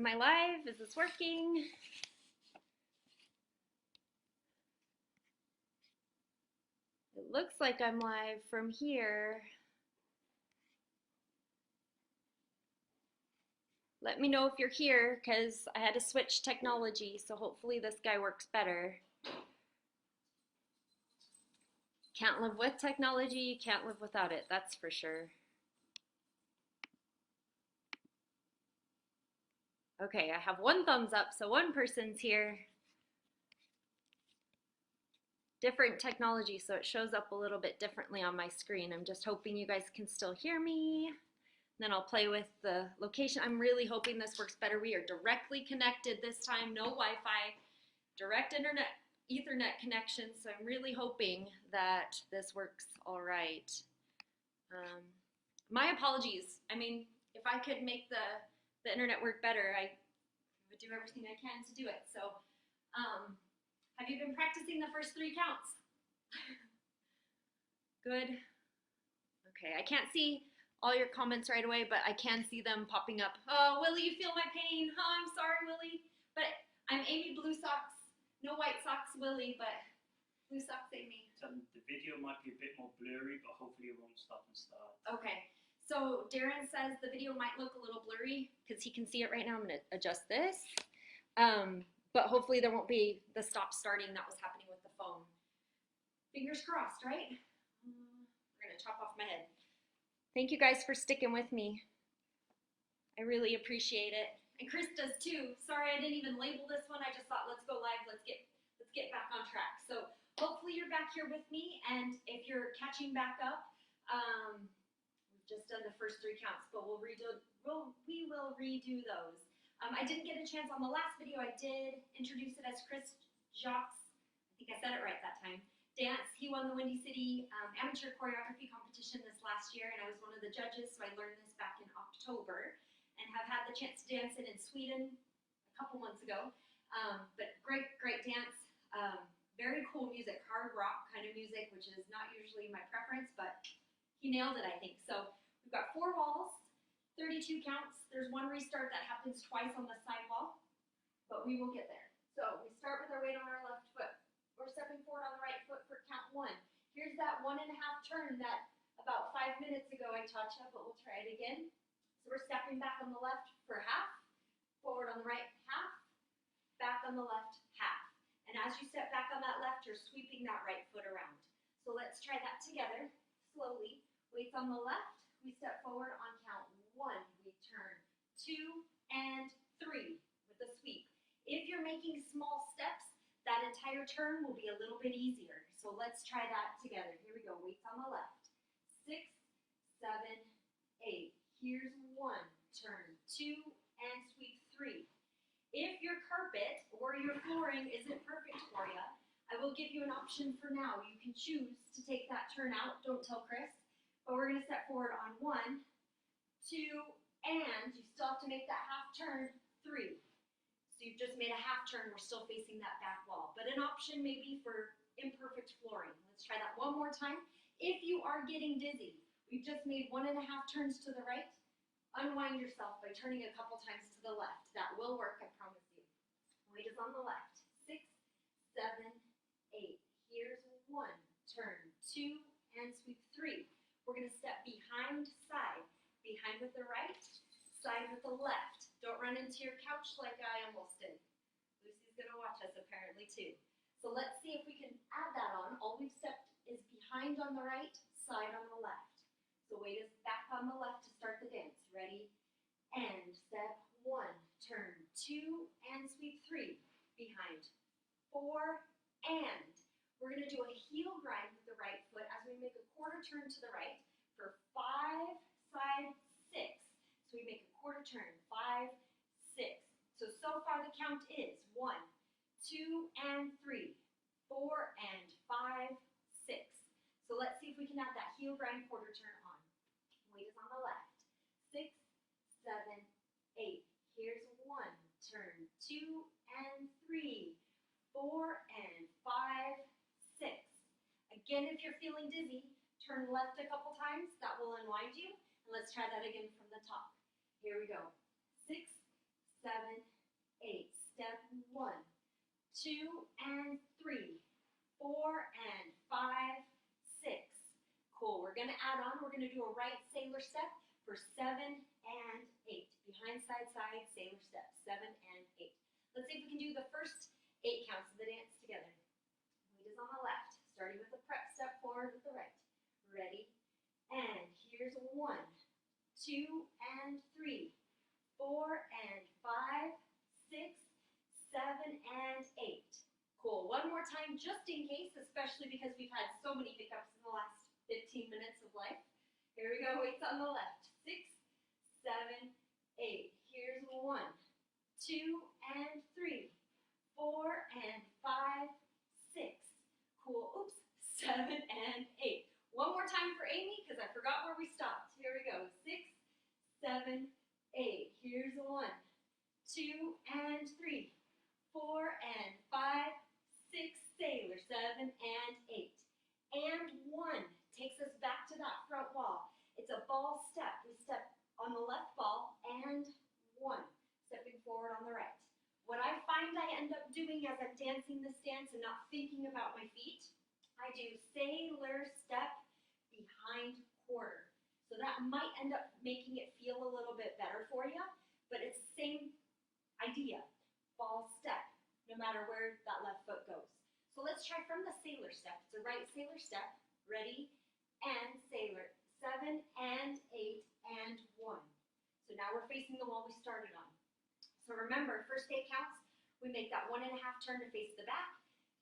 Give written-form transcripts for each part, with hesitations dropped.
Am I live? Is this working? It looks like I'm live from here. Let me know if you're here because I had to switch technology, so hopefully this guy works better. Can't live with technology, can't live without it, that's for sure. Okay, I have one thumbs up, so one person's here. Different technology, so it shows up a little bit differently on my screen. I'm just hoping you guys can still hear me. Then I'll play with the location. I'm really hoping this works better. We are directly connected this time, no Wi-Fi, direct internet, Ethernet connection, so I'm really hoping that this works all right. My apologies. I mean, if I could make the internet work better, I would do everything I can to do it. So, have you been practicing the first 3 counts? Good. Okay, I can't see all your comments right away, but I can see them popping up. Oh, Willie, you feel my pain. Oh, I'm sorry, Willie. But I'm Amy Blue Socks. No white socks, Willie, but Blue Socks Amy. The video might be a bit more blurry, but hopefully it won't stop and start. Okay. So Darren says the video might look a little blurry because he can see it right now. I'm going to adjust this. But hopefully there won't be the stop starting that was happening with the phone. Fingers crossed, right? We're going to chop off my head. Thank you guys for sticking with me. I really appreciate it. And Chris does too. Sorry I didn't even label this one. I just thought let's go live. Let's get back on track. So hopefully you're back here with me, and if you're catching back up, we've just done the first 3 counts, but we will redo those. I didn't get a chance on the last video. I did introduce it as Chris Jacques. I think I said it right that time. Dance. He won the Windy City Amateur Choreography Competition this last year, and I was one of the judges, so I learned this back in October, and have had the chance to dance it in Sweden a couple months ago. But great dance. Very cool music, hard rock kind of music, which is not usually my preference, but he nailed it, I think. So we've got 4 walls, 32 counts. There's 1 restart that happens twice on the side wall, but we will get there. So we start with our weight on our left foot. We're stepping forward on the right foot for count 1. Here's that 1.5 turn that about 5 minutes ago I taught you, but we'll try it again. So we're stepping back on the left for half, forward on the right half, back on the left half. And as you step back on that left, you're sweeping that right foot around. So let's try that together, slowly. Weights on the left, we step forward on count 1. We turn 2 and 3 with a sweep. If you're making small steps, that entire turn will be a little bit easier. So let's try that together. Here we go, weights on the left. 6, 7, 8. Here's 1, turn 2 and sweep 3. If your carpet or your flooring isn't perfect for you, I will give you an option for now. You can choose to take that turn out. Don't tell Chris. But we're going to step forward on 1, 2, and you still have to make that half turn 3. So you've just made a half turn. We're still facing that back wall. But an option may be for imperfect flooring. Let's try that one more time. If you are getting dizzy, we've just made 1.5 turns to the right. Unwind yourself by turning a couple times to the left. That will work, I promise you. Weight is on the left. 6, 7, 8. Here's 1, turn 2, and sweep 3. We're going to step behind side. Behind with the right, side with the left. Don't run into your couch like I almost did. Lucy's going to watch us apparently too. So let's see if we can add that on. All we've stepped is behind on the right, side on the left. So weight is back on the left to start the dance. Ready? And step 1, turn 2, and sweep 3. Behind. 4, and. We're going to do a heel grind with the right foot as we make a quarter turn to the right for 5, side, 6. So we make a quarter turn, 5, 6. So far the count is 1, 2, and 3, 4, and 5, 6. So let's see if we can add that heel grind quarter turn on. Weight is on the left. 6, 7, 8. Here's 1, turn 2 and 3, 4 and 5, 6. Again, if you're feeling dizzy, turn left a couple times. That will unwind you. And let's try that again from the top. Here we go. 6, 7, 8. Step 1, 2, and 3, 4, and 5, 6. Cool. We're going to add on. We're going to do a right sailor step for 7 and 8. Behind, side, side, sailor step. 7 and 8. Let's see if we can do the first 8 counts of the dance together. Weight is on the left, starting with the prep step forward with the right. Ready? And here's 1, 2, and 3, 4, and 5, 6, 7, and 8. Cool. One more time, just in case, especially because we've had so many hiccups in the last 15 minutes of life. Here we go. Weights on the left. 6, 7, 8. Here's 1, 2, and 3, 4, and 5, 6. Cool. Oops. 7 and 8. One more time for Amy, because I forgot where we stopped. Here we go. 6, 7, 8. Here's 1, 2, and 3, 4, and 5, 6. Sailor. 7 and 8. And 1 takes us back to that front wall. It's a ball step. We step on the left ball and 1, stepping forward on the right. What I find I end up doing as I'm dancing this dance and not thinking about my feet, I do sailor step behind quarter. So that might end up making it feel a little bit better for you, but it's the same idea. Ball step, no matter where that left foot goes. So let's try from the sailor step. It's a right sailor step. Ready? And sailor. 7 and 8 and 1. So now we're facing the wall we started on. So remember, first 8 counts, we make that 1.5 turn to face the back,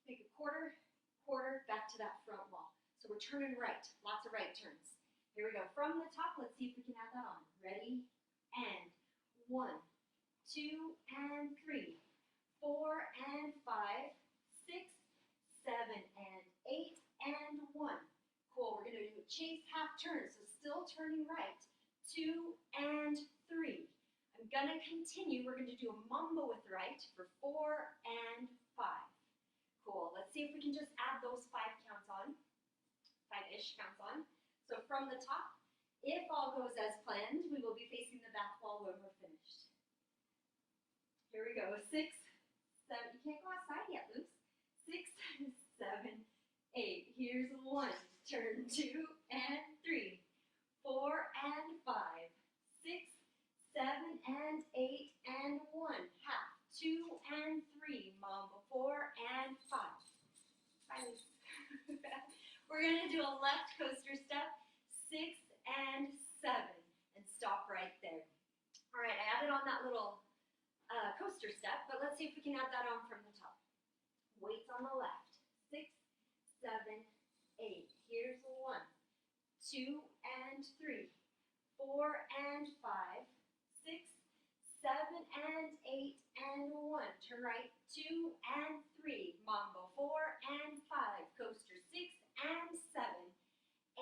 make a quarter, quarter, back to that front wall. So we're turning right, lots of right turns. Here we go. From the top, let's see if we can add that on. Ready? And 1, 2, and 3, 4, and 5, 6, 7, and 8, and 1. Cool. We're going to do a chase half turn, so still turning right. 2 and 3. I'm going to continue. We're going to do a mambo with right for 4 and 5. Cool. Let's see if we can just add those 5 counts on. 5-ish counts on. So from the top, if all goes as planned, we will be facing the back wall when we're finished. Here we go. 6, 7. You can't go outside yet, Luce. 6, 7, 8. Here's 1. Turn 2 and 3, 4 and 5, 6, 7 and 8 and 1. Half. 2 and 3. Mambo. 4 and 5. Bye. We're going to do a left coaster step. 6 and 7. And stop right there. All right, I added on that little coaster step, but let's see if we can add that on from the top. Weights on the left. 6, 7, 8. Here's 1, 2, and 3, 4, and 5, 6, 7, and 8, and 1. Turn right, 2, and 3. Mambo, 4, and 5. Coaster, 6, and 7,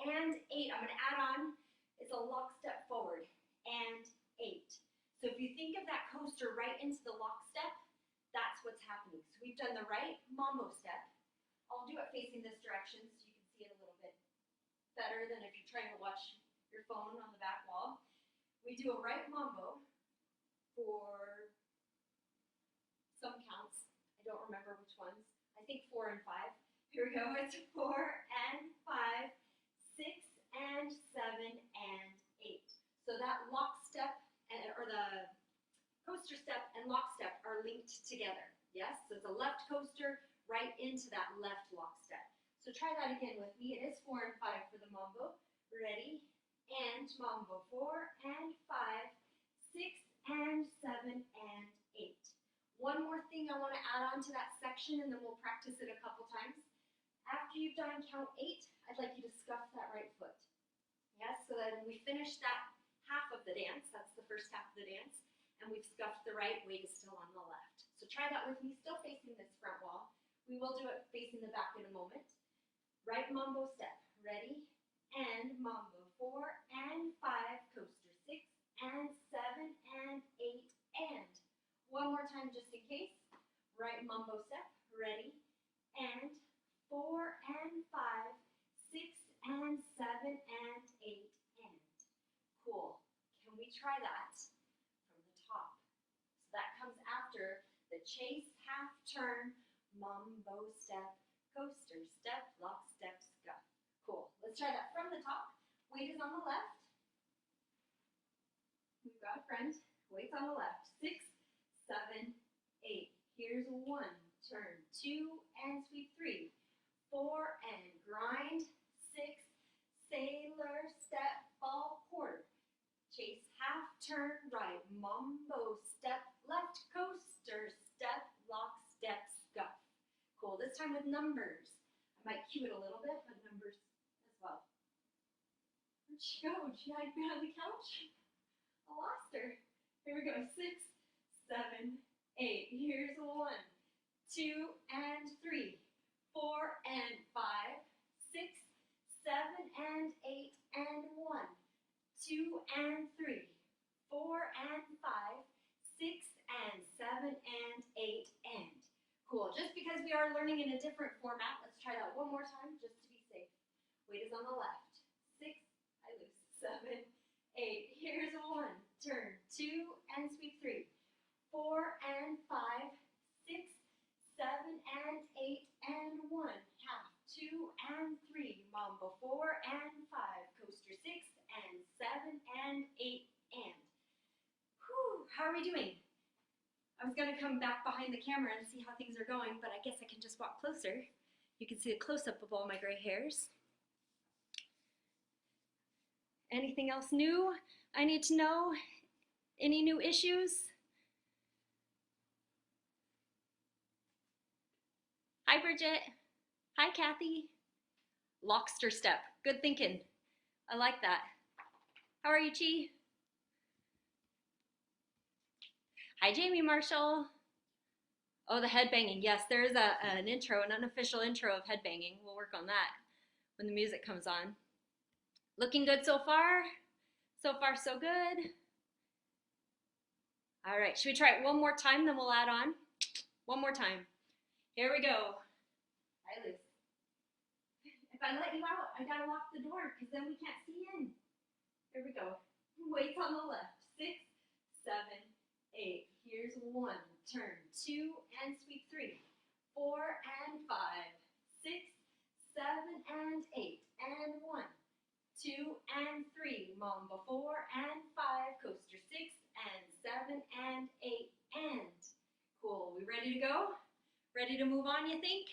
and 8. I'm going to add on, it's a lock step forward, and 8. So if you think of that coaster right into the lock step, that's what's happening. So we've done the right mambo step. I'll do it facing this direction so you can see it a little bit better than if you're trying to watch your phone on the back wall. We do a right mambo for some counts. I don't remember which ones. I think 4 and 5. Here we go. It's 4 and 5, 6 and 7 and 8. So that lock step or the coaster step and lock step are linked together. Yes? So it's a left coaster right into that left lock step. So try that again with me. It is 4 and 5 for the mambo. Ready? And mambo. 4 and 5, 6 and 7 and 8. One more thing I want to add on to that section, and then we'll practice it a couple times. After you've done count 8, I'd like you to scuff that right foot. Yes, so then we finish that half of the dance. That's the first half of the dance. And we've scuffed the right, weight is still on the left. So try that with me, still facing this front wall. We will do it facing the back in a moment. Right mambo step. Ready? And mambo. 4 and 5. Coaster. 6 and 7 and 8 and. One more time just in case. Right mambo step. Ready? And 4 and 5. 6 and 7 and 8 and. Cool. Can we try that from the top? So that chase, half turn, mambo step, coaster step, lock step, scuff. Cool. Let's try that from the top. Weight is on the left. We've got a friend. Weight's on the left. 6, 7, 8. Here's 1. Turn. 2 and sweep 3. 4 and grind. 6. Sailor step, ball quarter. Chase, half turn, right. Mambo step, left. Coaster step, lock step, scuff. Cool. This time with numbers. I might cue it a little bit, but numbers as well. Where'd she go? Did she hide behind the couch? I lost her. Here we go. 6, 7, 8. Here's 1, 2, and 3. 4 and 5. 6, 7, and 8, and 1. 2 and 3. 4 and 5. 6 and 7 and 8 and. Cool. Just because we are learning in a different format, let's try that one more time just to be safe. Weight is on the left. 6, I lose. 7, 8. Here's 1. Turn. 2 and sweep 3. 4 and 5. 6, 7 and 8 and 1. Half. 2 and 3. Mambo 4 and 5. Coaster 6 and 7 and 8 and. Whew, how are we doing? I was going to come back behind the camera and see how things are going, but I guess I can just walk closer. You can see a close-up of all my gray hairs. Anything else new I need to know? Any new issues? Hi, Bridget. Hi, Kathy. Lockster step. Good thinking. I like that. How are you, Chi? Hi, Jamie Marshall. Oh, the headbanging. Yes, there is an intro, an unofficial intro of headbanging. We'll work on that when the music comes on. Looking good so far? So far, so good. All right, should we try it one more time, then we'll add on? One more time. Here we go. Hi, Liz. If I let you out, I gotta lock the door because then we can't see in. Here we go. Weights on the left. 6, 7, 8. Here's 1. Turn. 2 and sweep 3. 4 and 5. 6, 7 and 8 and 1. 2 and 3. Mambo 4 and 5. Coaster 6 and 7 and 8 and. Cool. We ready to go? Ready to move on, you think?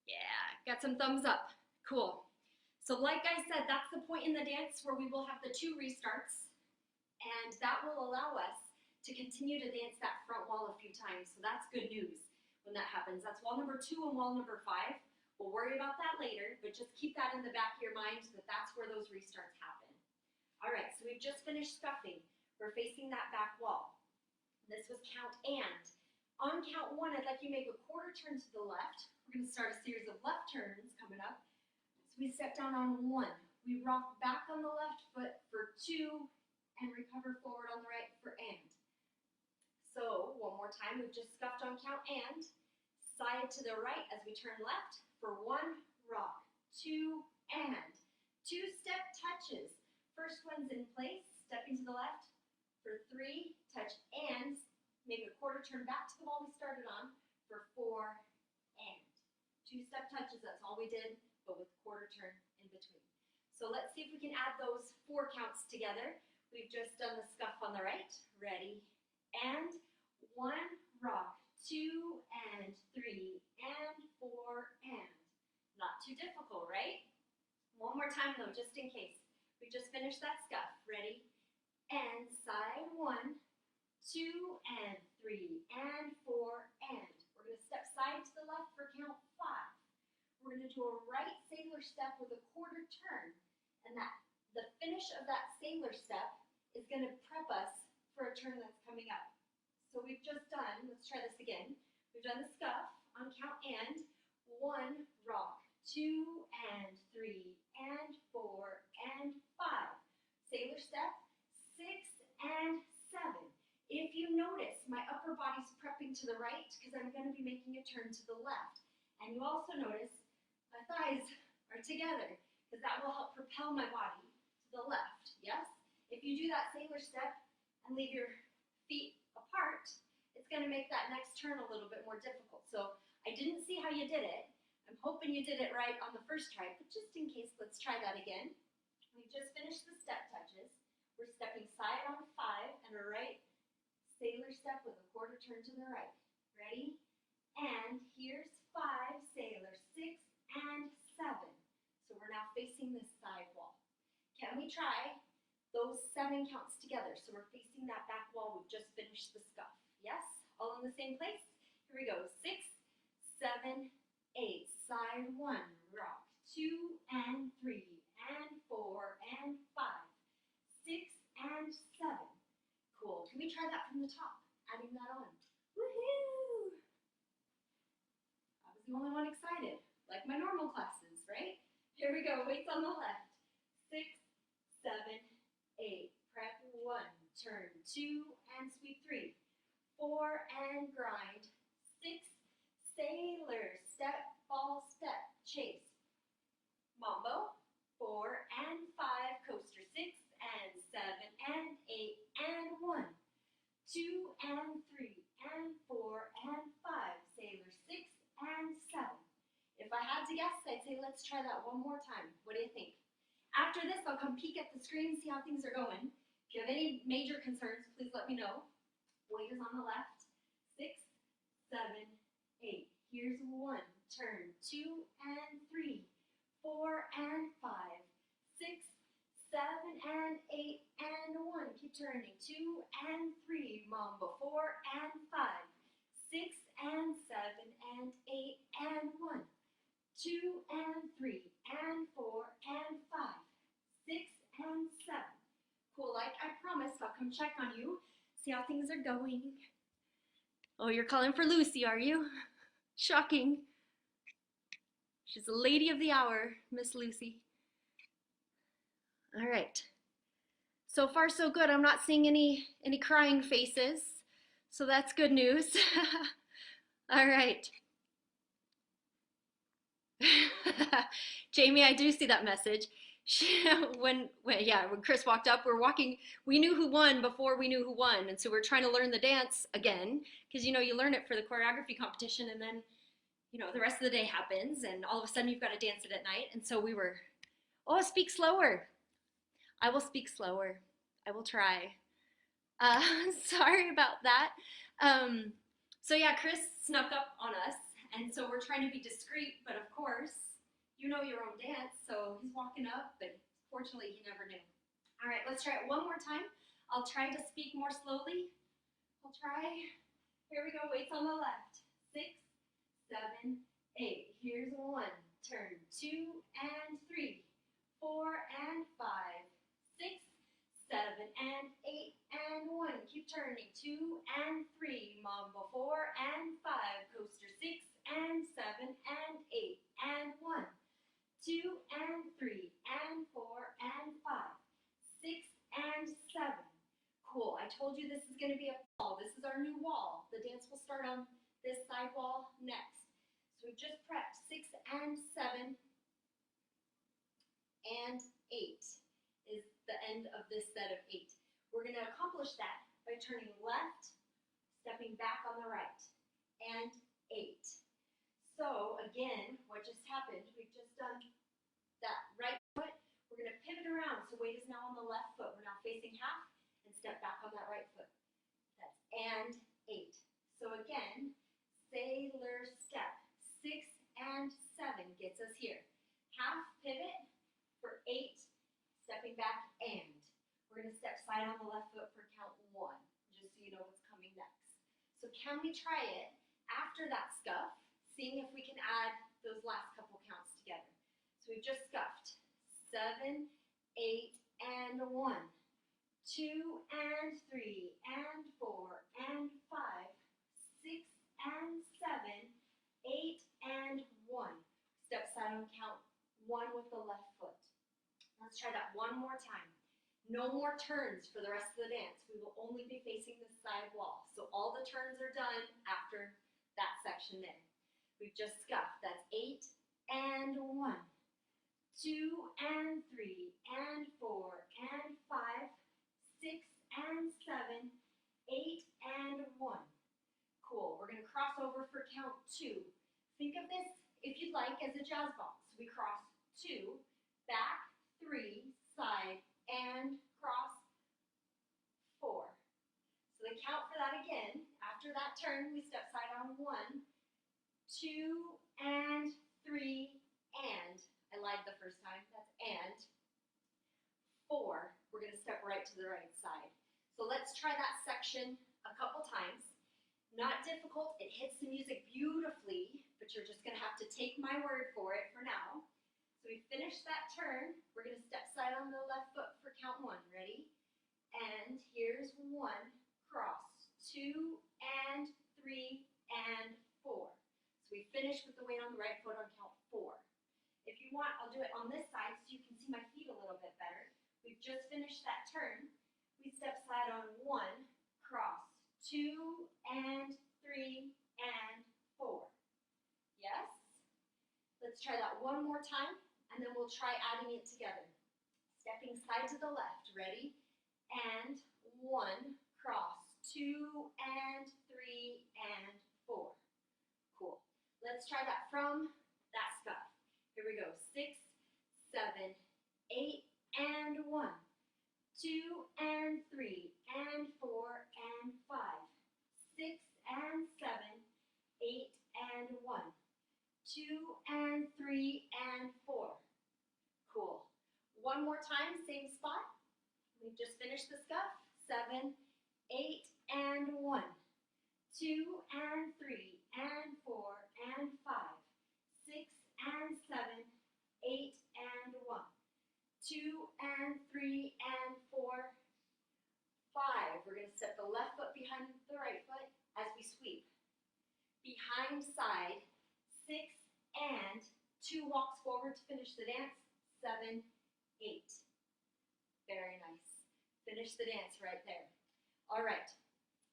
Yeah, got some thumbs up. Cool. So like I said, that's the point in the dance where we will have the 2 restarts, and that will allow us to continue to dance that front wall a few times. So that's good news when that happens. That's wall number 2 and wall number 5. We'll worry about that later, but just keep that in the back of your mind that that's where those restarts happen. All right, so we've just finished scuffing. We're facing that back wall. This was count and. On count 1, I'd like you to make a quarter turn to the left. We're going to start a series of left turns coming up. So we step down on 1. We rock back on the left foot for 2 and recover forward on the right for and. So one more time, we've just scuffed on count and. Side to the right as we turn left for 1, rock, 2, and. 2-step touches. First one's in place, stepping to the left for 3, touch and. Make a quarter turn back to the wall we started on for 4 and. 2-step touches, that's all we did, but with quarter turn in between. So let's see if we can add those 4 counts together. We've just done the scuff on the right. Ready? And 1, rock, 2 and 3 and 4 and. Not too difficult, right? One more time though, just in case. We just finished that scuff. Ready? And side 1. 2 and 3 and 4 and. We're going to step side to the left for count 5. We're going to do a right sailor step with a quarter turn, and the finish of that sailor step is going to prep us for a turn that's coming up. So we've just done, let's try this again. We've done the scuff on count and. 1, rock, 2 and 3 and 4 and 5. Sailor step, 6 and 7. If you notice, my upper body's prepping to the right because I'm going to be making a turn to the left. And you also notice my thighs are together because that will help propel my body to the left, yes? If you do that sailor step and leave your feet apart, it's going to make that next turn a little bit more difficult. So I didn't see how you did it. I'm hoping you did it right on the first try, but just in case, let's try that again. We've just finished the step touches. We're stepping side on 5 and a right sailor step with a quarter turn to the right. Ready? And here's 5, sailor, 6, and 7. So we're now facing this side wall. Can we try those 7 counts together? So we're facing that back wall. We've just finished the scuff. Yes? All in the same place? Here we go. 6, 7, 8. Side 1, rock. 2 and 3 and 4 and 5. 6 and 7. Cool. Can we try that from the top? Adding that on. Woohoo! I was the only one excited, like my normal classes, right? Here we go. Weights on the left. 6, 7, 8. Prep 1. Turn 2 and sweep 3. 4 and grind. 6. Sailor. Step, ball, step. Chase. Mambo. 4 and 5. Coaster. 6 and 7 and 8 and 1. 2 and 3 and 4 and 5. Sailor. 6 and 7. If I had to guess, I'd say let's try that one more time. What do you think? After this, I'll come peek at the screen, see how things are going. If you have any major concerns, please let me know. Weight is on the left. 6, 7, 8. Here's 1. Turn. 2 and 3. 4 and 5. 6, 7 and 8 and 1. Keep turning. 2 and 3. Mambo. 4 and 5. 6 and 7 and 8 and 1. 2 and 3 and 4 and 5. 6 and 7. Cool, like I promised, I'll come check on you, see how things are going. Oh, you're calling for Lucy, are you? Shocking. She's the lady of the hour, Miss Lucy. All right. So far, so good. I'm not seeing any crying faces, so that's good news. All right. Jamie, I do see that message. When Chris walked up, we knew who won before we knew who won, and so we're trying to learn the dance again, because you learn it for the choreography competition, and then the rest of the day happens, and all of a sudden you've got to dance it at night, and so we were, speak slower. I will speak slower. I will try. Sorry about that. So yeah, Chris snuck up on us. And so we're trying to be discreet, but of course, you know your own dance, so he's walking up, but fortunately he never knew. All right, let's try it one more time. I'll try to speak more slowly. I'll try. Here we go, weights on the left. 6, 7, 8. Here's 1. Turn. 2 and 3. 4 and 5. 6, 7 and 8 and 1. Keep turning. 2 and 3. Mambo. 4 and 5. Coaster. 6 and 7 and 8 and 1. 2 and 3 and 4 and 5. 6 and 7. Cool. I told you this is going to be a wall. This is our new wall. The dance will start on this side wall next. So we've just prepped 6 and 7 and 8 is the end of this set of 8. We're going to accomplish that by turning left, stepping back on the right, and 8. So again, what just happened, we've just done that right foot. We're going to pivot around. So weight is now on the left foot. We're now facing half and step back on that right foot. That's and 8. So again, sailor step. 6 and 7 gets us here. Half pivot for 8, stepping back and. We're going to step side on the left foot for count 1, just so you know what's coming next. So can we try it after that scuff, seeing if we can add those last couple counts together. So we've just scuffed 7, 8, and 1, 2 and 3 and 4 and 5, 6 and 7, 8 and 1. Step side on count 1 with the left foot. Let's try that one more time. No more turns for the rest of the dance. We will only be facing the side wall. So all the turns are done after that section there. We've just scuffed. That's 8 and 1, 2 and 3 and 4 and 5, 6 and 7, 8 and 1. count 2. Think of this, if you'd like, as a jazz box. We cross 2, back, 3, side, and cross 4. So the count for that again, after that turn, we step side on 1, 2, and 3, and. I lied the first time, that's and. 4, we're going to step right to the right side. So let's try that section a couple times. Not difficult, it hits the music beautifully, but you're just going to have to take my word for it for now. So we finish that turn, we're going to step side on the left foot for count 1. Ready? And here's 1, cross, 2, and 3, and 4. So we finish with the weight on the right foot on count 4. If you want, I'll do it on this side so you can see my feet a little bit better. We've just finished that turn. We step side on 1, cross, 2, and 3, and 4. Yes? Let's try that one more time, and then we'll try adding it together. Stepping side to the left. Ready? And 1, cross, 2, and 3, and 4. Cool. Let's try that from that scuff. Here we go. 6, 7, 8, and 1, 2, and 3, and 4, and 5, 6, and 7, 8, and 1, 2, and 3, and 4. Cool. One more time, same spot. We've just finished the scuff. 7, 8, and 1, 2, and 3, and 4, and 5, 6, and 7, 8, and 1, 2, and 3, and 4, 5. We're going to step the left foot behind the right foot as we sweep. Behind side, 6, and 2 walks forward to finish the dance. 7, 8. Very nice. Finish the dance right there. All right.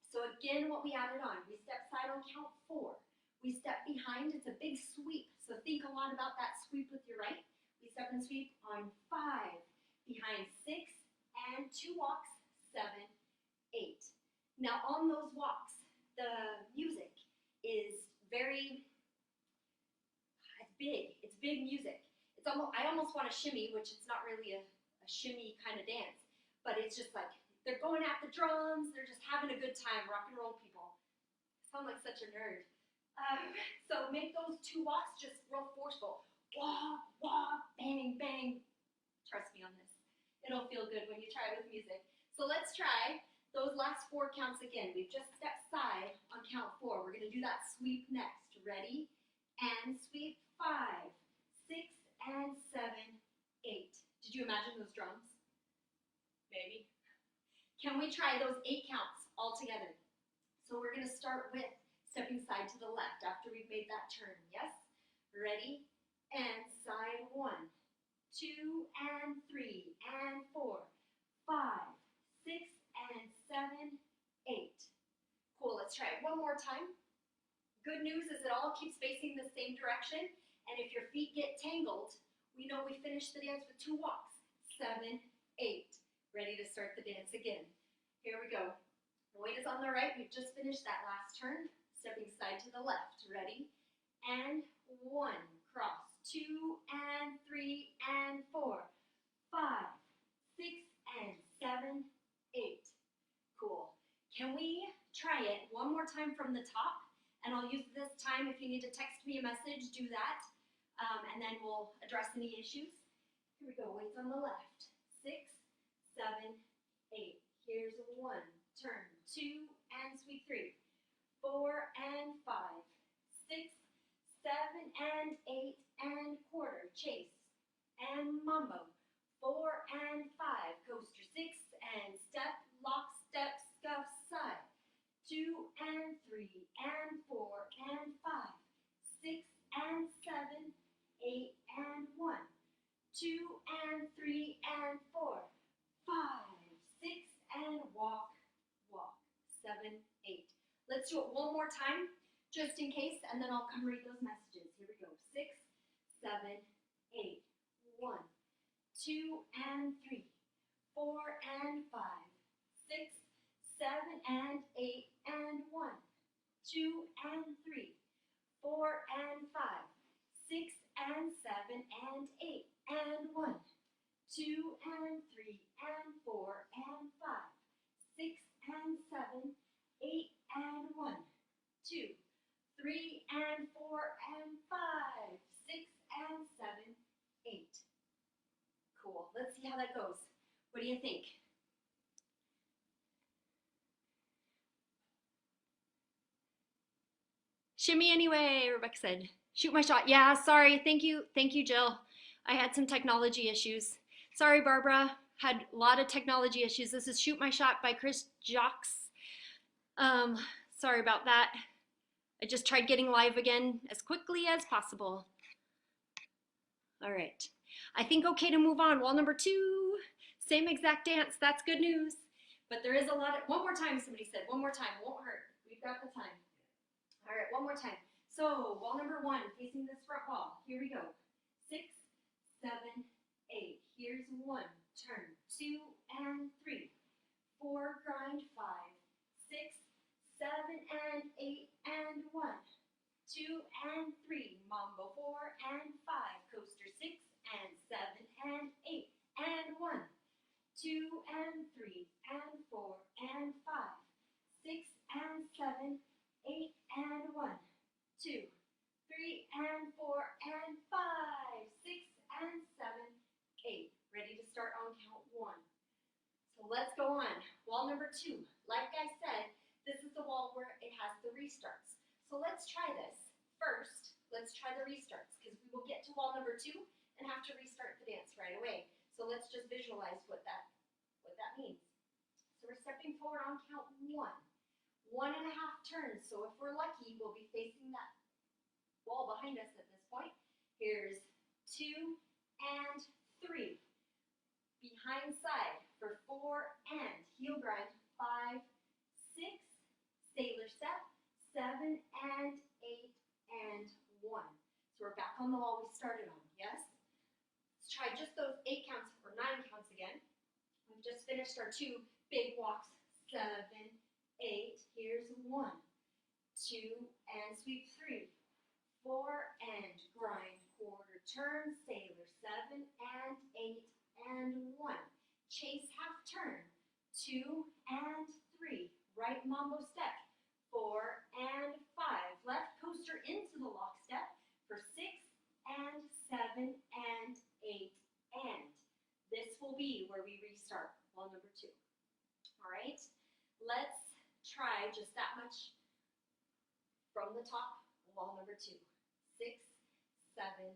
So again, what we added on, we step side on count 4. We step behind, it's a big sweep. So think a lot about that sweep with your right. We step and sweep on 5, behind 6, and 2 walks, 7, 8. Now on those walks, the music is it's big music. I almost want to shimmy, which it's not really a shimmy kind of dance, but it's just like, they're going at the drums, they're just having a good time, rock and roll people. I sound like such a nerd. So make those 2 walks just real forceful. Walk, walk, bang, bang. Trust me on this. It'll feel good when you try it with music. So let's try those last 4 counts again. We've just stepped side on count 4. We're going to do that sweep next. Ready? And sweep 5, 6, and 7, 8. Did you imagine those drums? Maybe. Can we try those 8 counts all together? So we're going to start with stepping side to the left after we've made that turn. Yes? Ready? And side 1, 2, and 3, and 4, 5, 6, and 7, 8. Cool, let's try it one more time. Good news is it all keeps facing the same direction, and if your feet get tangled, we know we finished the dance with 2 walks. 7, 8. Ready to start the dance again. Here we go. The weight is on the right. We've just finished that last turn. Stepping side to the left. Ready? And 1, cross. 2, and 3, and 4, 5, 6, and 7, 8. Cool. Can we try it one more time from the top? And I'll use this time, if you need to text me a message, do that. And then we'll address any issues. Here we go. Weights on the left. 6, 7, 8. Here's 1. Turn. 2, and sweep 3. 4, and 5. 6, 7, and 8, and quarter. Chase. And mambo. 4, and 5. Coaster. 6, and step. Lock, step, scuff, side. 2, and 3, and 4, and 5. 6, and 7, 8, and 1. 2, and 3, and 4. 5, 6, and walk, walk. 7, 8. Let's do it one more time, just in case, and then I'll come read those messages. Here we go. 6, 7, 8. 1, 2, and 3. 4, and 5. 6, 7, and 8, and 1. 2, and 3. 4 and 5, 6 and 7 and 8 and 1, 2 and 3 and 4 and 5, 6 and 7, 8 and 1, 2, 3 and 4 and 5, 6 and 7, 8. Cool. Let's see how that goes. What do you think? Shimmy anyway, Rebecca said. Shoot my shot. Yeah, sorry. Thank you, Jill. I had some technology issues. Sorry, Barbara. Had a lot of technology issues. This is Shoot My Shot by Chris Jocks. Sorry about that. I just tried getting live again as quickly as possible. All right. I think okay to move on. Wall number 2. Same exact dance. That's good news. But there is a lot of, one more time, somebody said. One more time. Won't hurt. We've got the time. All right, one more time. So wall number 1, facing this front wall. Here we go. 6, 7, 8. Here's 1. Turn. 2 and 3. 4, grind 5. 6, 7 and 8 and 1. 2 and 3. Mambo 4 and 5. Coaster 6 and 7 and 8 and 1. 2 and 3 and 4 and 5. 6 and 7. 8 and 1, 2, 3 and 4 and 5, 6 and 7, 8. Ready to start on count 1. So let's go on. Wall number 2. Like I said, this is the wall where it has the restarts. So let's try this. First, let's try the restarts because we will get to wall number 2 and have to restart the dance right away. So let's just visualize what that means. So we're stepping forward on count 1. 1.5 turns, so if we're lucky, we'll be facing that wall behind us at this point. Here's 2 and 3. Behind side for 4 and heel grind, 5, 6, sailor step, 7 and 8 and 1. So we're back on the wall we started on, yes? Let's try just those 8 counts or 9 counts again. We've just finished our 2 big walks, 7, 8, here's 1, 2, and sweep 3, 4, and grind, quarter turn, sailor, 7, and 8, and 1, chase half turn, 2, and 3, right mambo step, 4, and 5, left coaster into the lock step for 6, and 7, and 8, and this will be where we restart wall number 2. All right, let's try just that much from the top, wall number 2. 6, 7,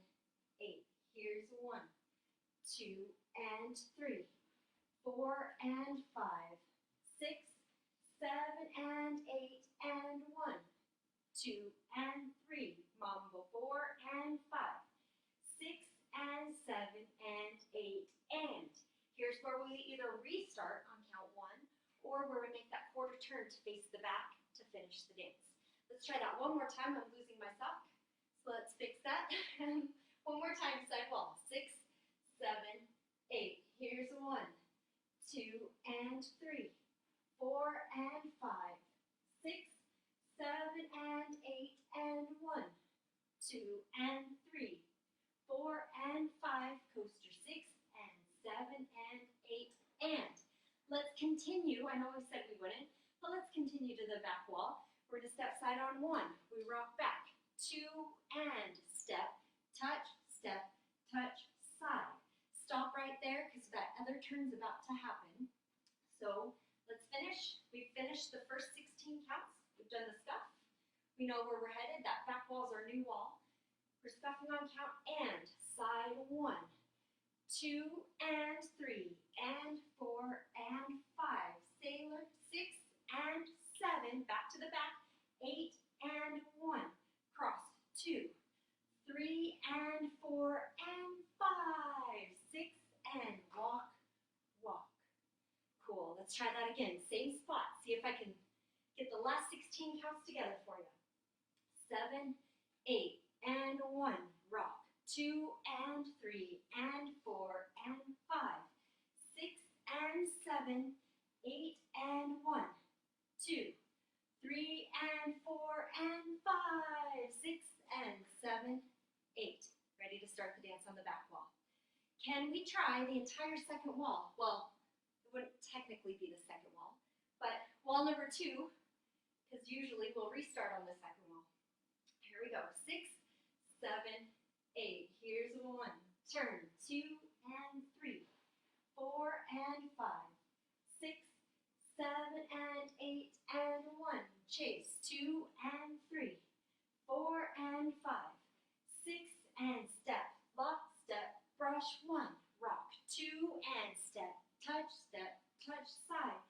8. Here's 1, 2, and 3, 4, and 5, 6, 7, and 8, and 1, 2, and 3, mambo 4 and 5, 6, and 7, and 8, and here's where we either restart on count 1 or where we make that quarter turn to face the back to finish the dance. Let's try that one more time. I'm losing my sock. So let's fix that. One more time, side wall. 6, 7, 8. Here's 1, 2, and 3, 4, and 5, 6, 7, and 8, and 1, 2, and 3, 4, and 5, coaster 6, and 7, and 8, and let's continue. I know we said we wouldn't, but let's continue to the back wall. We're going to step side on 1. We rock back. 2 and step, touch, side. Stop right there because that other turn's about to happen. So let's finish. We've finished the first 16 counts. We've done the scuff. We know where we're headed. That back wall is our new wall. We're scuffing on count and side 1, 2 and 3 and 4 and 5. Sailor 6 and 7. Back to the back. 8 and 1. Cross 2, 3 and 4 and 5. 6 and walk, walk. Cool. Let's try that again. Same spot. See if I can get the last 16 counts together for you. 7, 8 and 1. Rock. 2 and 3 and 4 and 5. 6 and 7. 8 and 1. 2, 3 and 4 and 5. 6 and 7, 8. Ready to start the dance on the back wall. Can we try the entire second wall? Well, it wouldn't technically be the second wall, but wall number 2, because usually we'll restart on the second wall. Here we go. 6, 7, 8. Here's 1. Turn. 2 and 3. 4 and 5. 6, 7 and 8 and 1. Chase. 2 and 3. 4 and 5. 6 and step. Lock, step, brush. 1. Rock. 2 and step. Touch, step, touch, side.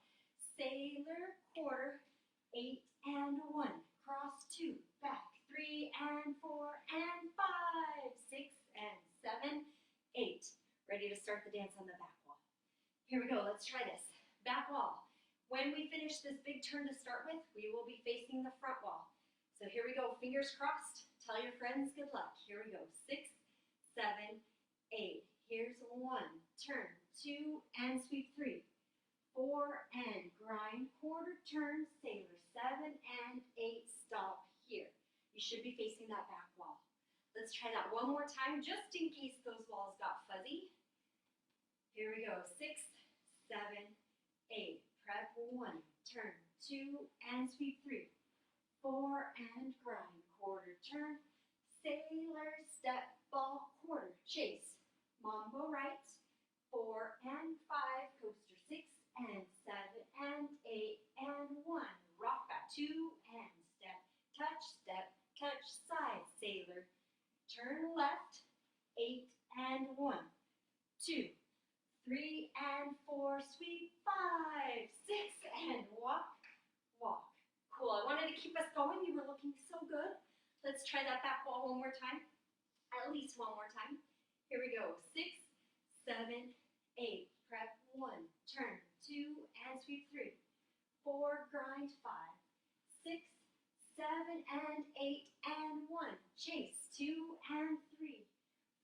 Sailor, quarter. 8 and 1. Cross 2. Back. 3 and 4 and 5. 6 and 7, 8. Ready to start the dance on the back wall. Here we go. Let's try this. Back wall. When we finish this big turn to start with, we will be facing the front wall. So here we go. Fingers crossed. Tell your friends good luck. Here we go. 6, 7, 8. Here's 1. Turn. 2 and sweep 3. 4 and grind. Quarter turn. Sailor. 7 and 8. Stop here. You should be facing that back wall. Let's try that one more time, just in case those walls got fuzzy. Here we go. 6, 7, 8. Prep 1. Turn. 2 and sweep 3. 4 and grind. Quarter turn. Sailor, step, ball, quarter. Chase. Mambo right. 4 and 5. Coaster 6 and 7 and 8 and 1. Rock back. 2 and step. Touch, step, touch, side. Sailor. Turn left. 8 and 1. 2, 3 and 4. Sweep 5, 6 and walk, walk. Cool. I wanted to keep us going. You were looking so good. Let's try that back wall one more time. At least one more time. Here we go. 6, 7, 8. Prep 1. Turn. 2 and sweep 3. 4. Grind 5. 6, 7 and 8 and 1. Chase. 2 and 3.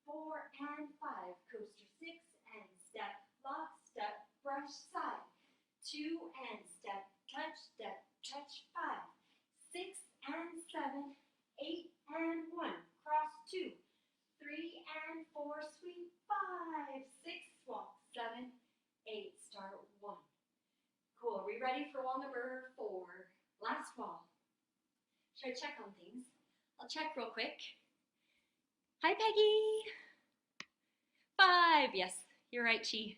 4 and 5. Coaster 6 and step. Lock, step, brush, side. 2 and step. Touch, step, touch, 5. 6 and 7. 8 and 1. Cross 2. 3 and 4. Sweep 5. 6. Walk. 7, 8. Start 1. Cool. Are we ready for wall number 4? Last wall. Should I check on things? I'll check real quick. Hi, Peggy. 5. Yes, you're right, Chi.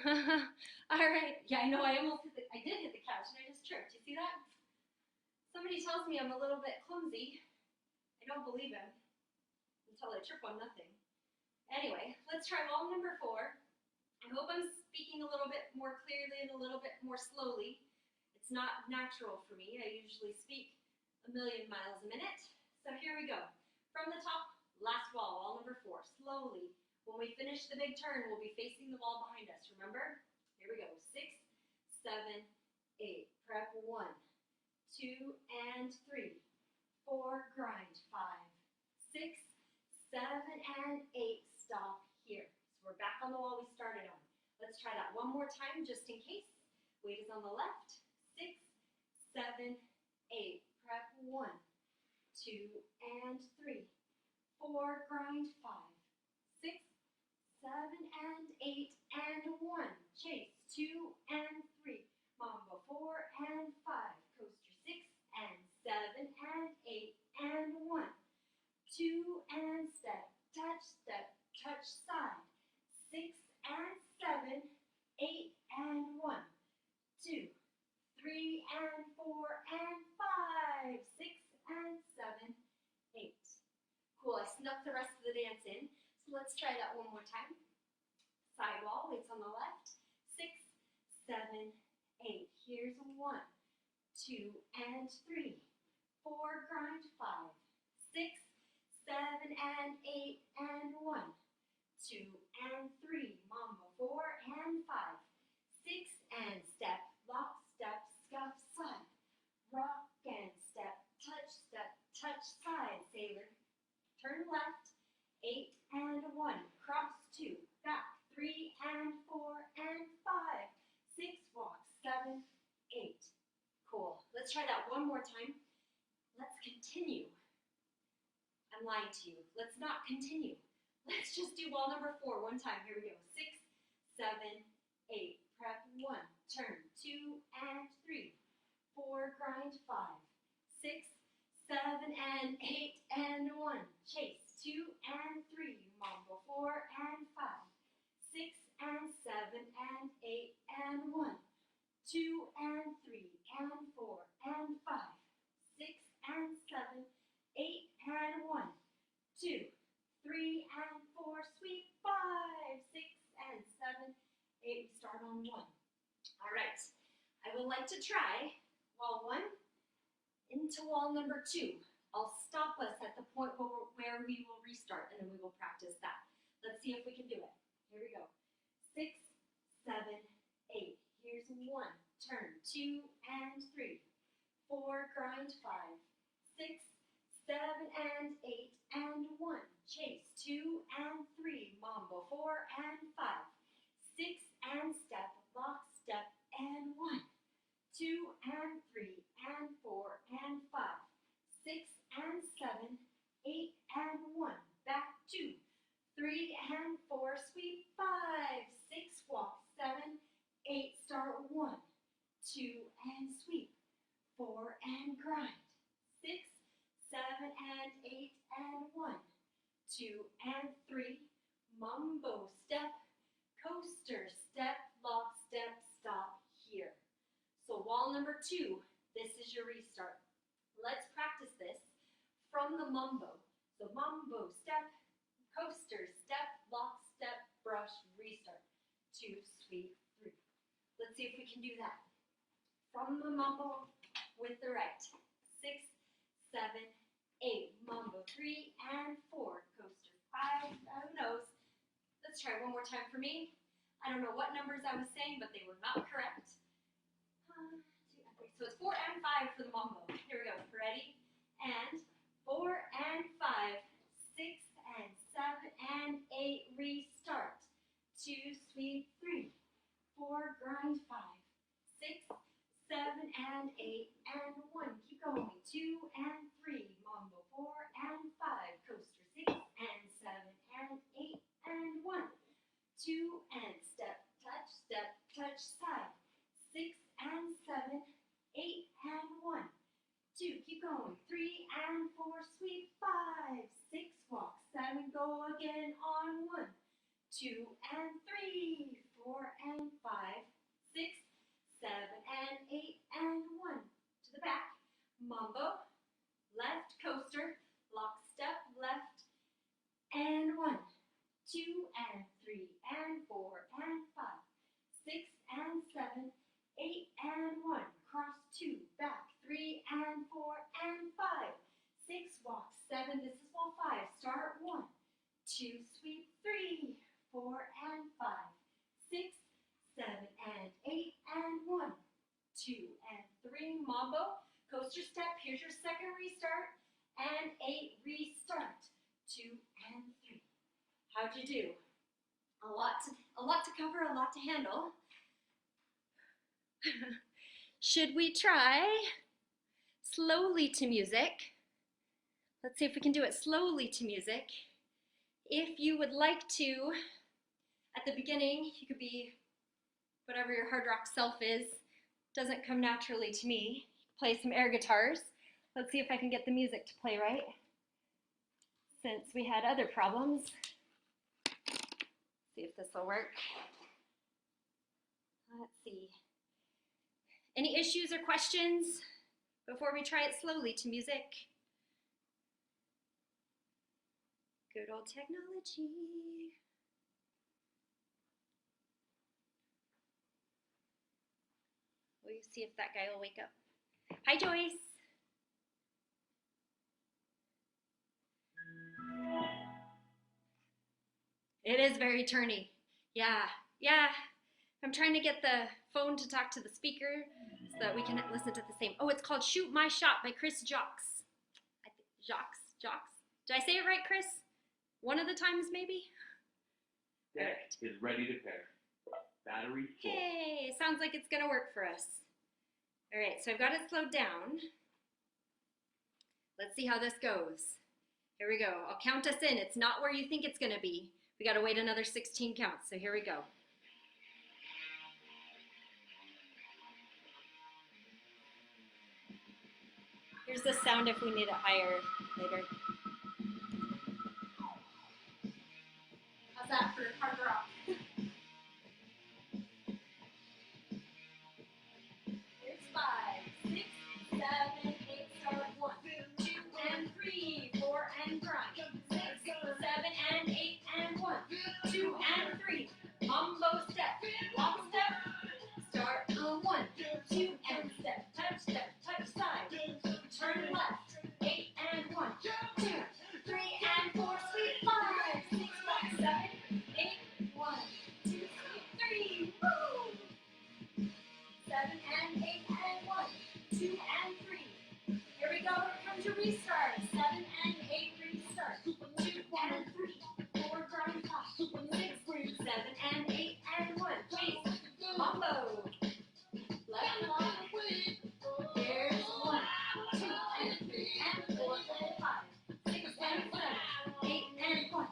All right. Yeah, I know. I did hit the couch, and I just tripped. You see that? Somebody tells me I'm a little bit clumsy. I don't believe him until I trip on nothing. Anyway, let's try wall number 4. I hope I'm speaking a little bit more clearly and a little bit more slowly. It's not natural for me. I usually speak a million miles a minute. So here we go. From the top, last wall, wall number 4. Slowly. When we finish the big turn, we'll be facing the wall behind us. Remember? Here we go. 6, 7, 8. Prep 1, 2 and 3. 4. Grind 5. 6, 7 and 8. Stop here. So we're back on the wall we started on. Let's try that one more time just in case. Weight is on the left. 6, 7, 8. Prep 1, 2 and 3. 4. Grind 5. 6, 7 and 8 and 1. Chase. 2 and 3. Mambo 4 and 5. Coaster 6 and 7 and 8 and 1. 2 and step. Touch, step, touch, side. 6 and 7. 8 and 1. 2, 3 and 4 and 5. 6 and 7, 8. Cool. I snuck the rest of the dance in. So let's try that one more time. Side wall, weights on the left. 6, 7, 8. Here's 1, 2 and 3. 4. Grind 5. 6, 7 and 8 and 1. 2 and 3. Mambo 4 and 5. 6 and step. Lock, step, scuff, side. Rock and step. Touch, side. Sailor. Turn left. 8 and 1. Cross 2. Back. 3 and 4 and 5. 6. Walk. 7, 8. Cool. Let's try that one more time. Let's continue. I'm lying to you. Let's not continue. Let's just do wall number 4 one time. Here we go. 6, 7, 8. Prep 1. Turn 2 and 3. 4. Grind 5. 6, 7 and 8 and 1. Chase 2 and 3. Mambo 4 and 5. 6 and 7 and 8 and 1. 2 and 3 and 4 and 5. 6 and 7, 8 and 1. 2, 3 and 4. Sweep 5. 6 and 7, 8. We start on 1. All right. I would like to try wall 1 into wall number 2. I'll stop us at the point where we will restart, and then we will practice that. Let's see if we can do it. Here we go. 6, 7, 8. Here's 1. Turn 2 and 3. 4. Grind 5. 6, 7 and 8 and 1. Chase 2 and 3. Mambo 4 and 5. 6 and step. Lock step and 1. 2 and 3 and 4 and 5. 6 and 7, 8 and 1. Back 2. 3 and 4. Sweep 5. 6. Walk 7. 8. Start 1. 2 and sweep. 4 and grind. 6, 7 and 8 and 1. 2 and 3. Mambo step. Coaster step. Lock step. Stop here. So wall number 2, this is your restart. Let's practice this from the mambo. So mambo step, coaster step, lock step, brush, restart. 2, sweep, 3. Let's see if we can do that. From the mambo with the right. 6, 7, 8. Mambo 3 and 4. Coaster 5. Who knows? Let's try one more time for me. I don't know what numbers I was saying, but they were not correct. 1, 2, 3. So it's 4 and 5 for the mambo. Here we go. Ready? And 4 and 5. 6 and 7 and 8. Restart. 2, sweep, 3. 4, grind 5. 6, 7 and 8 and 1. Keep going. 2 and 3. Mambo 4 and 5. Coaster 6 and 7 and 8 and 1. 2 and step, touch, side. 6 and 7, 8 and 1. 2, keep going. 3 and 4, sweep 5. 6, walk 7, go again on 1. 2 and 3, 4 and 5. 6, 7 and 8 and 1. To the back. Mambo, left, coaster, lock step, left, and 1. 2 and 3 and 4 and 5. 6 and 7, 8 and 1. Cross 2, back 3 and 4 and 5. 6, walk 7. This is wall 5. Start 1. 2, sweep 3, 4 and 5. 6, 7 and 8 and 1. 2 and 3. Mambo, coaster step. Here's your second restart. And 8, restart. 2 and 3. How'd you do? A lot to cover, a lot to handle. Should we try slowly to music? Let's see if we can do it slowly to music. If you would like to, at the beginning, you could be whatever your hard rock self is. Doesn't come naturally to me. Play some air guitars. Let's see if I can get the music to play right, since we had other problems. See if this will work. Let's see. Any issues or questions before we try it slowly to music? Good old technology. We'll see if that guy will wake up. Hi, Joyce. It is very turny. Yeah. I'm trying to get the phone to talk to the speaker so that we can listen to the same. Oh, it's called Shoot My Shot by Chris Jocks. Jocks. Did I say it right, Chris? One of the times, maybe? Deck is ready to pair. Battery full. Hey, sounds like it's gonna work for us. All right, so I've got it slowed down. Let's see how this goes. Here we go. I'll count us in. It's not where you think it's going to be. We got to wait another 16 counts. So here we go. Here's the sound if we need it higher later. How's that for hard rock? Here's 5, 6, 7, 8, start 1, 2 and 3, 4 and grind. 6, 7 and 8 and 1, 2 and 3. Mambo step, walk step, start 1, 2 and step, touch side, turn left, 8 and 1, 2, 3 and 4, sweep 5, 6, 7, 8, 1, 2, 3, woo! 7 and 8 and 1, 2 and 3. Here we go, come to restart. 7 and 8, restart. 2 and 3, 4, grind 5, 6, 7 and 8 and 1. Chase, mambo. Left long. Here's 1, 2 and 3 and 4 and 5, 6 and 7, 8 and 1,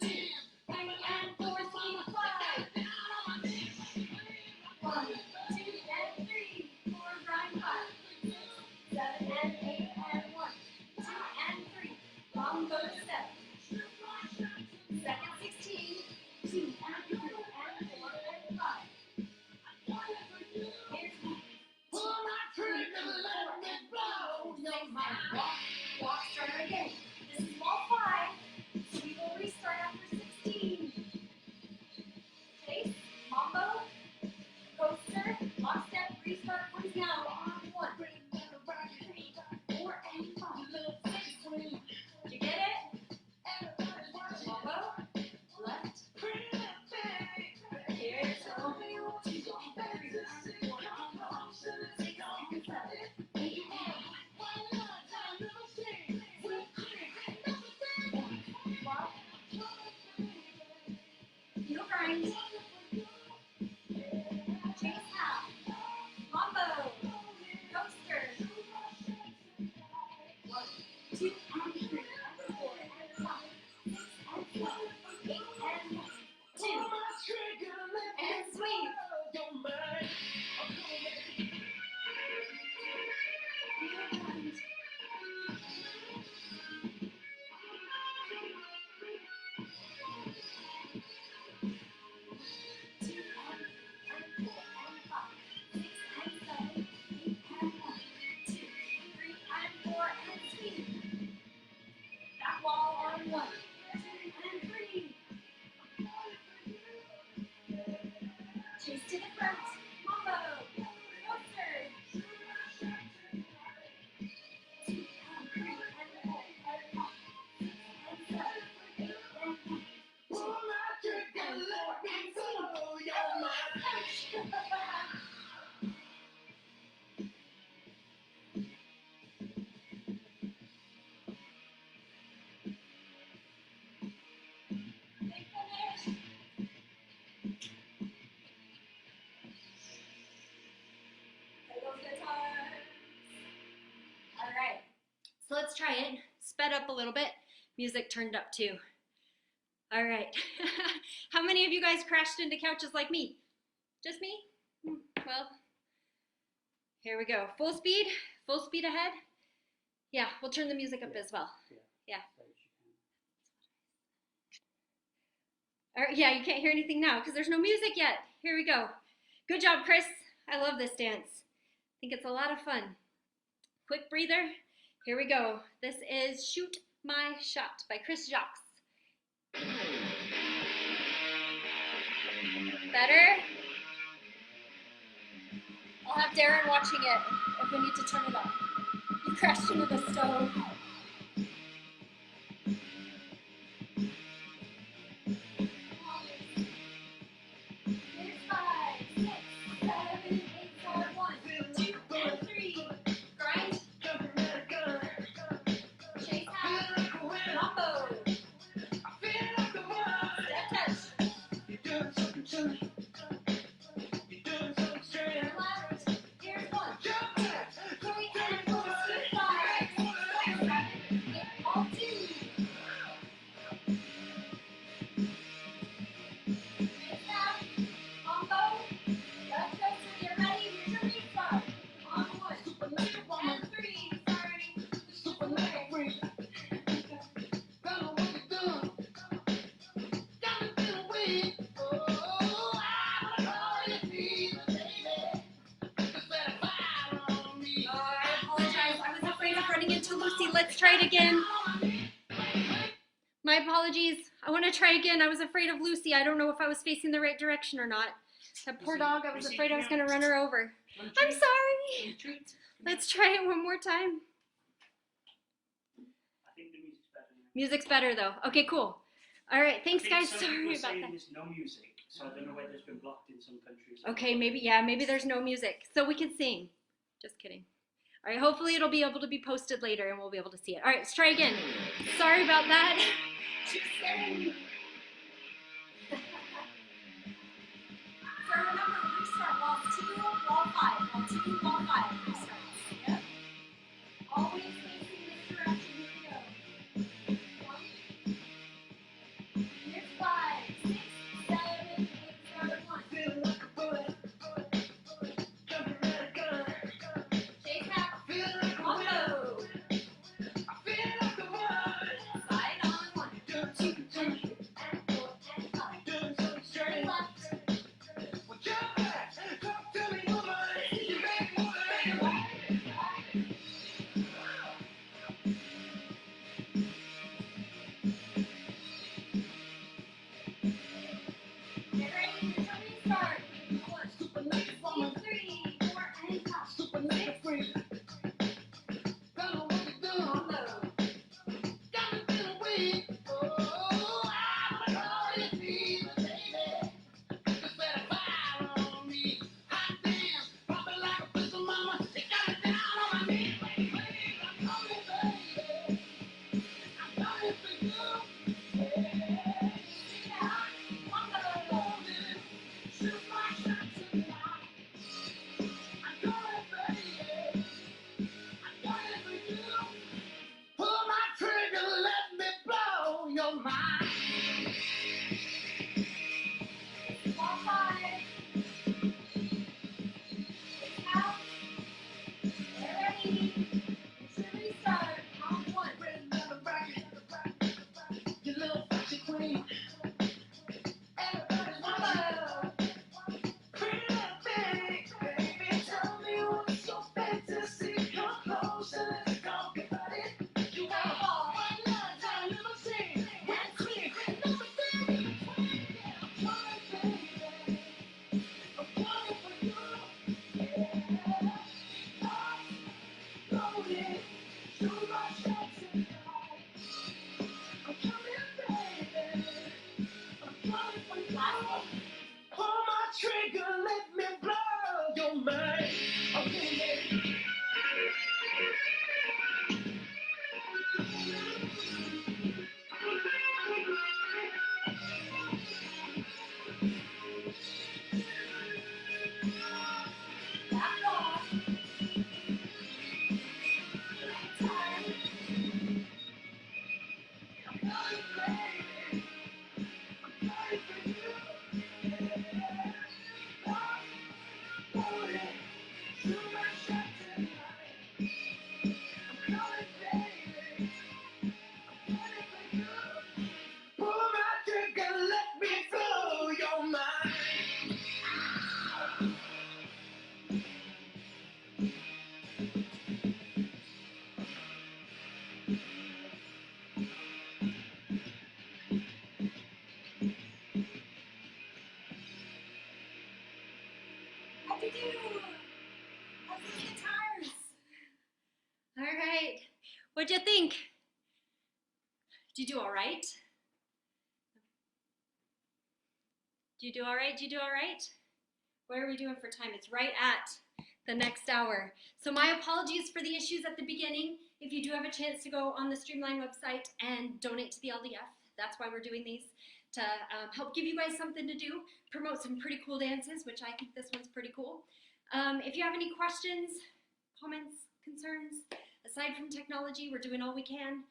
2, 3 and 4, sweep 5. 1, 2 and 3, 4, grind 5, 7 and 8 and 1, 2 and 3, mambo step. Second 16, 2 and 3 and 4 and 5. Here's 1, 2, 3, 4, no, my walk, start again. This is all 5, so we will restart after 16. Chase, mambo, coaster, lock step, restart, comes now on 1, 3, 4 and 5, 6. Did you get it? Mambo, left. Here's 1, 2, 3, 4, 5, 6, 7, 8, 1. Heel grind. Chase half. Mambo. Coaster. 1, 2 and 3 and 4 and 5, 6 and 7, 8 and 1, 2 and sweep. Heel grind. 2 and 4 and 5, 6 and 7, 8 and 1, 2, 3 and 4 and sweep. Back wall on 1, 2 and 3. Chase to the front. Mambo. Coaster. 2 and 3 and 4 and 5, 6 and 7, 8 and 1, 2 and 4 and sweep. Big finish. Play those guitars. All right, so let's try it. Sped up a little bit. Music turned up too. All right. How many of you guys crashed into couches like me? Just me? Well, here we go. Full speed ahead. Yeah, we'll turn the music up as well. Yeah. All right, yeah, you can't hear anything now because there's no music yet. Here we go. Good job, Chris. I love this dance. I think it's a lot of fun. Quick breather. Here we go. This is Shoot My Shot by Chris Jacques. Better? I'll have Darren watching it if we need to turn it up. You crashed into the stove. Here's 5, 6, 7, 8, 1, 2 and 3. Grind. Chase half. Mambo. Step touch. Turn left. Here's 1, 2, 3 and 4, 5, 6, Let's try it again. My apologies. I want to try again. I was afraid of Lucy. I don't know if I was facing the right direction or not. That poor dog, I was afraid I was going to run her over. I'm sorry. Let's try it one more time. I think the music's better now. Music's better though. Okay, cool. All right, thanks I think guys. some Sorry people are about saying that. there's no music, so I don't know whether it's been blocked in some countries. Okay, maybe there's no music. So we can sing. Just kidding. All right, hopefully it'll be able to be posted later and we'll be able to see it. All right, let's try again. Sorry about that. So remember, restart wall 2, wall 5, wall 2, wall 5, restart. Yep. Always facing this direction. Here we go. 1. Here's 5, 6, 7, 8, start 1. Feel like a bullet. Jumping at a gun. Shake out. Feel like a window. I feel like a wood. Side on 1, 2, 3, and 4, and 5. Doing something straight. Left. How'd you do? How's the guitars? All right. What'd you think? Did you do all right? Did you do all right? Did you do all right? What are we doing for time? It's right at the next hour. So my apologies for the issues at the beginning. If you do have a chance to go on the Streamline website and donate to the LDF, that's why we're doing these, to help give you guys something to do, promote some pretty cool dances, which I think this one's pretty cool. If you have any questions, comments, concerns, aside from technology, we're doing all we can.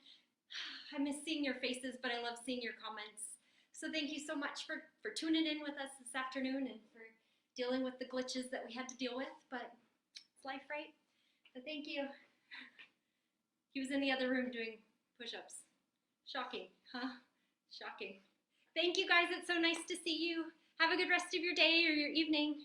I miss seeing your faces, but I love seeing your comments. So thank you so much for tuning in with us this afternoon and for dealing with the glitches that we had to deal with, but it's life, right? So thank you. He was in the other room doing push-ups. Shocking, huh? Shocking. Thank you guys, it's so nice to see you. Have a good rest of your day or your evening.